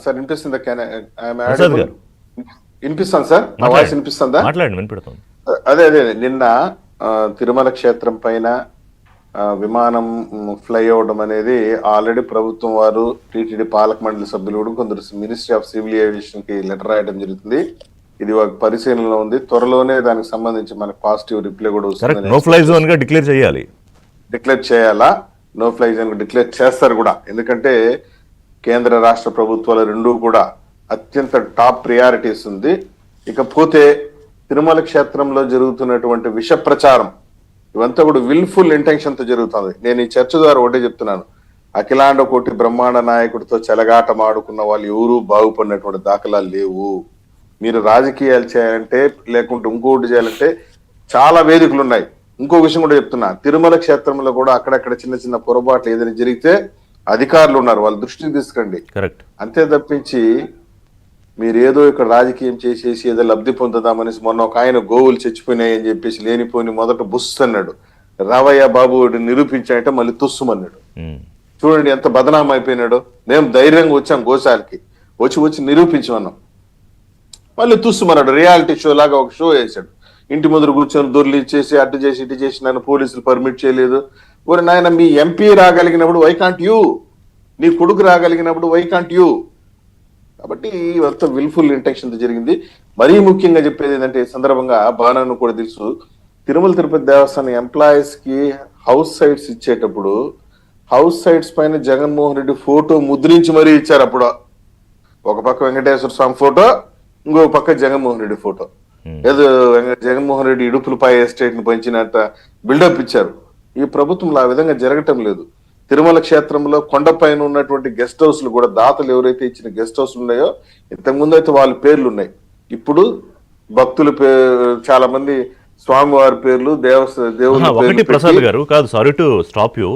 Sir వినిపిస్తుందా? ప్రసాద్ గారు వినిపిస్తాను సార్, నా వాయిస్ వినిపిస్తుందా? మాట్లాడండి, వినిపెడతాం. అదే అదే నిన్న తిరుమల క్షేత్రం పైన విమానం ఫ్లై అవడం అనేది ఆల్రెడీ ప్రభుత్వం వారు టీటీడీ పాలక మండలి సభ్యులు కూడా కొందరు మినిస్ట్రీ ఆఫ్ సివిల్ ఏవియేషన్ కి లెటర్ రాయడం జరుగుతుంది. ఇది ఒక పరిశీలనలో ఉంది. త్వరలోనే దానికి సంబంధించి మనకు పాజిటివ్ రిప్లై కూడా వస్తుంది. నో ఫ్లై జోన్ గా డిక్లేర్ చేయాలి. డిక్లేర్ చేయాలా? నో ఫ్లై జోన్ డిక్లేర్ చేస్తారు కూడా. ఎందుకంటే కేంద్ర రాష్ట్ర ప్రభుత్వాలు రెండూ కూడా అత్యంత టాప్ ప్రియారిటీస్ ఉంది. ఇకపోతే తిరుమల క్షేత్రంలో జరుగుతున్నటువంటి విష ప్రచారం ఇవంతా కూడా విల్ఫుల్ ఇంటెన్షన్ తో జరుగుతుంది. నేను ఈ చర్చ ద్వారా ఒకటే చెప్తున్నాను, అఖిలాండ కోటి బ్రహ్మాండ నాయకుడితో చెలగాటం ఆడుకున్న వాళ్ళు ఎవరూ బాగుపడినటువంటి దాఖలాలు లేవు. మీరు రాజకీయాలు చేయాలంటే లేకుంటే ఇంకోటి చేయాలంటే చాలా వేదికలు ఉన్నాయి. ఇంకో విషయం కూడా చెప్తున్నా, తిరుమల క్షేత్రంలో కూడా అక్కడక్కడ చిన్న చిన్న పొరపాట్లు ఏదైనా జరిగితే అధికారులు ఉన్నారు, వాళ్ళ దృష్టికి తీసుకురండి. అంతే తప్పించి మీరు ఏదో ఇక్కడ రాజకీయం చేసేసి ఏదో లబ్ధి పొందుదామనేసి మొన్న ఒక ఆయన గోవులు చచ్చిపోయినాయి అని చెప్పేసి లేనిపోని మొదట బుస్ అన్నాడు, రావయ్య బాబు నిరూపించాయంటే మళ్ళీ తుస్సుమన్నాడు. చూడండి ఎంత బదనాం అయిపోయినాడు. మేము ధైర్యంగా వచ్చాం గోశాలకి, వచ్చి నిరూపించమన్నాం, మళ్ళీ తుస్సుమన్నాడు. రియాలిటీ షో లాగా ఒక షో వేసాడు. ఇంటి ముందర కూర్చొని దొర్లు ఇచ్చేసి అటు చేసి ఇటు చేసి నన్ను పోలీసులు పర్మిట్ చేయలేదు. ఓరి నాయన, మీ ఎంపీ రాగలిగినప్పుడు వై కాంట్ యూ, నీ కొడుకు రాగలిగినప్పుడు వై కాంట్ యూ? కాబట్టి ఇవంతా విల్ఫుల్ ఇంటెన్షన్ తో జరిగింది. మరీ ముఖ్యంగా చెప్పేది ఏంటంటే, ఈ సందర్భంగా బాణాను కూడా తెలుసు, తిరుమల తిరుపతి దేవస్థానం ఎంప్లాయీస్ కి హౌస్ సైట్స్ ఇచ్చేటప్పుడు హౌస్ సైట్స్ పైన జగన్మోహన్ రెడ్డి ఫోటో ముద్రించి మరీ ఇచ్చారు. అప్పుడు ఒక పక్క వెంకటేశ్వర స్వామి ఫోటో, ఇంకో పక్క జగన్మోహన్ రెడ్డి ఫోటో. ఏదో జగన్మోహన్ రెడ్డి ఇడుపులపై ఎస్టేట్ ని పంచినట్ట బిల్డప్ ఇచ్చారు. ఈ ప్రభుత్వంలో ఆ విధంగా జరగటం లేదు. తిరుమల క్షేత్రంలో కొండపైన ఉన్నటువంటి గెస్ట్ హౌస్లు కూడా దాతలు ఎవరైతే ఇచ్చిన గెస్ట్ హౌస్లు ఉన్నాయో, ఇంతకుముందు అయితే వాళ్ళ పేర్లు ఉన్నాయి. ఇప్పుడు భక్తుల చాలా మంది స్వామివారి పేర్లు దేవుడు. ఒకటి ప్రసాద్ గారు, కాదు, సారీ టు స్టాప్ యూ,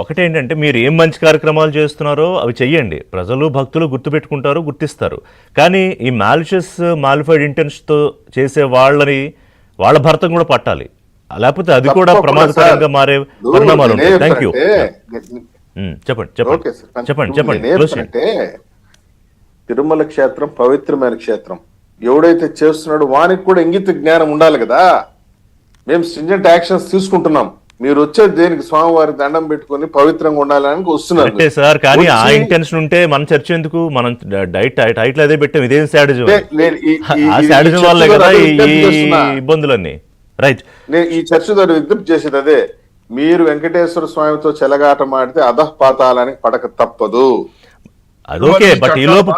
ఒకటేంటంటే మీరు ఏం మంచి కార్యక్రమాలు చేస్తున్నారో అవి చెయ్యండి, ప్రజలు భక్తులు గుర్తుపెట్టుకుంటారు, గుర్తిస్తారు. కానీ ఈ మాలిఫైడ్ ఇంటెన్షన్ తో చేసే వాళ్ళ భర్తం కూడా పట్టాలి, లేకపోతే అది కూడా ప్రమాదకరంగా మారే పరిణామాలు ఉంటాయి. Thank you. చెప్పండి. తిరుమల క్షేత్రం పవిత్రమైన క్షేత్రం. ఎవడైతే చేస్తున్నాడో వానికి కూడా ఇంగిత జ్ఞానం ఉండాలి కదా. మేము స్ట్రింజెంట్ యాక్షన్స్ తీసుకుంటున్నాం. మీరు వచ్చేది దేనికి? స్వామివారి దండం పెట్టుకుని పవిత్రంగా ఉండాలని వస్తున్నారు సార్. కానీ ఆ ఇంటెన్షన్ ఉంటే మన చర్చ ఎందుకు? మనం టైటిల్ అదే పెట్టాం, ఇదేం శాడిజం? ఆ శాడిజం వల్లే కదా ఈ ఇబ్బందులన్నీ. రైట్. నేను ఈ చర్చ ద్వారా విజ్ఞప్తి చేసేది అదే, మీరు వెంకటేశ్వర స్వామితో చెలగాట మాడితే అధఃపాతాలని పడక తప్పదు. అదొకే, బట్ ఈ లోపు